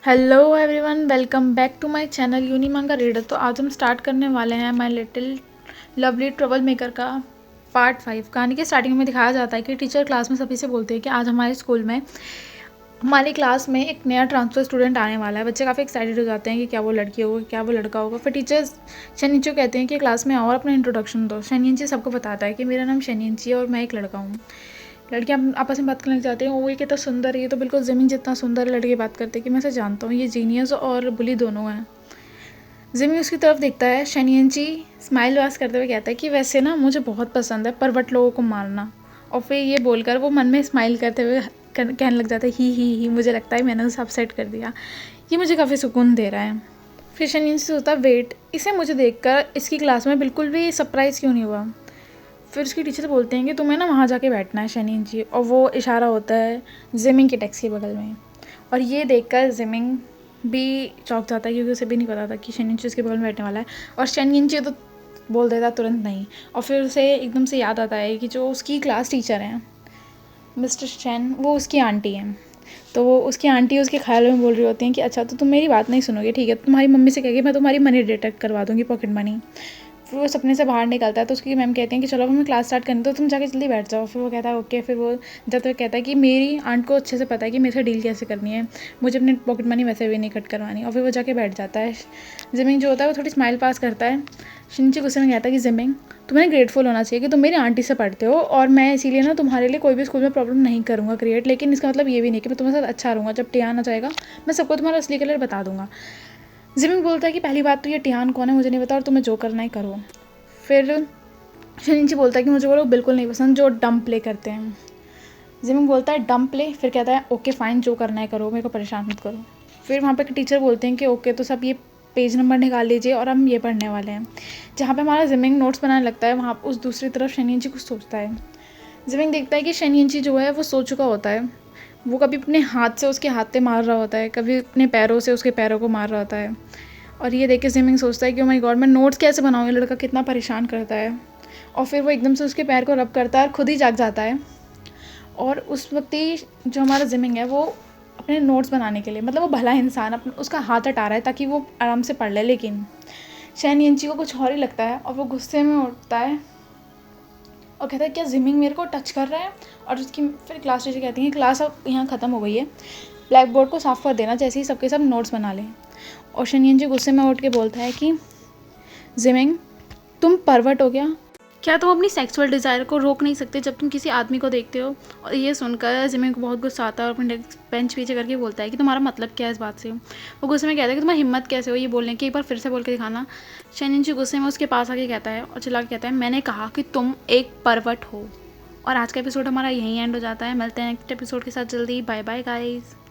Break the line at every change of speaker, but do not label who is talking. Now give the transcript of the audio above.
Hello everyone, welcome back to my channel Unimanga Reader. तो आज हम स्टार्ट करने वाले हैं my little lovely trouble maker का पार्ट 5। कहानी के स्टार्टिंग में दिखाया जाता है कि टीचर क्लास में सभी से बोलते हैं कि आज हमारे स्कूल में हमारी क्लास में एक नया ट्रांसफ़र स्टूडेंट आने वाला है। बच्चे काफ़ी एक्साइटेड हो जाते हैं कि क्या वो लड़की होगा क्या वो लड़का होगा। फिर टीचर्स शनिंचो कहते हैं कि क्लास में और अपना इंट्रोडक्शन दो। शनिंची सबको बताता है कि मेरा नाम शनिंची है और मैं एक लड़का हूँ। लड़कियाँ आपस में बात करने लग जाते हैं। वो ये कितना सुंदर है, ये तो बिल्कुल ज़मीन जितना सुंदर है। लड़के बात करते हैं कि मैं इसे जानता हूँ, ये जीनियस और बुली दोनों हैं। जिमी उसकी तरफ देखता है। शनियंची स्माइल वास करते हुए कहता है कि वैसे ना मुझे बहुत पसंद है परवट लोगों को मारना। और फिर ये बोलकर वो मन में स्माइल करते हुए कहने लग जाता है ही मुझे लगता है मैंने उसे अपसेट कर दिया, ये मुझे काफ़ी सुकून दे रहा है। फिर शनियंची सोचता है वेट, इसे मुझे देखकर इसकी क्लास में बिल्कुल भी सरप्राइज़ क्यों नहीं हुआ। फिर उसकी टीचर बोलते हैं कि तुम्हें ना वहाँ जाके बैठना है शनिंची, और वो इशारा होता है जिमिंग के डेस्क के बगल में। और ये देखकर जिमिंग भी चौंक जाता है क्योंकि उसे भी नहीं पता था कि शनिंची उसके बगल में बैठने वाला है। और शनिंची तो बोल देता तुरंत नहीं। और फिर उसे एकदम से याद आता है कि जो उसकी क्लास टीचर हैं मिस्टर चैन, वो उसकी आंटी हैं। तो वो उसकी आंटी उसके ख्याल में बोल रही होती हैं कि अच्छा तो तुम मेरी बात नहीं सुनोगे, ठीक है, तुम्हारी मम्मी से कहेगी मैं तुम्हारी मनी डिटेक्ट करवा दूँगी, पॉकेट मनी। फिर वो सपने से बाहर निकलता है तो उसकी मैम कहते हैं कि चलो अब हमें क्लास स्टार्ट करनी, तो तुम जाके जल्दी बैठ जाओ। फिर वो कहता है ओके। फिर वो जाते हुए कहता है कि मेरी आंट को अच्छे से पता है कि मेरे से डील कैसे करनी है, मुझे अपनी पॉकेट मनी वैसे भी नहीं कट करवानी। और फिर वो जाके बैठ जाता है। जिमिंग जो होता है वो थोड़ी स्माइल पास करता है। शिनची गुस्से में कहता है कि जिमिंग तुम्हें ग्रेटफुल होना चाहिए कि तुम मेरी आंटी से पढ़ते हो, और मैं इसीलिए ना तुम्हारे लिए कोई भी स्कूल में प्रॉब्लम नहीं करूँगा क्रिएट। लेकिन इसका मतलब ये भी नहीं कि मैं तुम्हारे साथ अच्छा रहूँगा। जब टियान आ जाएगा मैं सबको तुम्हारा असली कलर बता दूँगा। जिमिंग बोलता है कि पहली बात तो ये टियान कौन है मुझे नहीं पता, और तुम्हें जो करना है करो। फिर शनिंची बोलता है कि मुझे वो लोग बिल्कुल नहीं पसंद जो डम प्ले करते हैं। जिमिंग बोलता है डम प्ले, फिर कहता है ओके फ़ाइन, जो करना है करो, मेरे को परेशान मत करो। फिर वहाँ पे टीचर बोलते हैं कि ओके तो सब ये पेज नंबर निकाल लीजिए और हम ये पढ़ने वाले हैं। जहाँ पे हमारा जिमिंग नोट्स बनाने लगता है वहाँ उस दूसरी तरफ शनिंची कुछ सोचता है। जिमिंग देखता है कि शनिंची जो है वो सो चुका होता है। वो कभी अपने हाथ से उसके हाथ पे मार रहा होता है, कभी अपने पैरों से उसके पैरों को मार रहा होता है। और ये देख के जिमिंग सोचता है कि ओ माय गॉड, मैं नोट्स कैसे बनाऊँ, ये लड़का कितना परेशान करता है। और फिर वो एकदम से उसके पैर को रब करता है और खुद ही जाग जाता है। और उस वक्त ही जो हमारा जिमिंग है वो अपने नोट्स बनाने के लिए, मतलब वो भला इंसान उसका हाथ हटा रहा है ताकि वो आराम से पढ़ ले। लेकिन शनिंची को कुछ और ही लगता है और वो गुस्से में उठता है और कहता है क्या जिमिंग मेरे को टच कर रहा है। और उसकी फिर क्लास टीचर कहती है क्लास अब यहाँ ख़त्म हो गई है, ब्लैक बोर्ड को साफ़ कर देना जैसे ही सबके सब नोट्स बना लें। और शनिंची गुस्से में उठ के बोलता है कि जिमिंग तुम परवट हो गया, क्या तुम अपनी सेक्सुअल डिज़ायर को रोक नहीं सकते जब तुम किसी आदमी को देखते हो। और ये सुनकर जिमिंग को बहुत गुस्सा आता है और अपने बेंच पीछे करके बोलता है कि तुम्हारा मतलब क्या है इस बात से। वो गुस्से में कहता है कि तुम्हारी हिम्मत कैसे हो ये बोलने की, एक बार फिर से बोल के दिखाना। शनिंची गुस्से में उसके पास आके कहता है और चिल्ला के कहता है मैंने कहा कि तुम एक परवट हो। और आज का एपिसोड हमारा यहीं एंड हो जाता है। मिलते हैं नेक्स्ट एपिसोड के साथ जल्दी। Bye bye guys.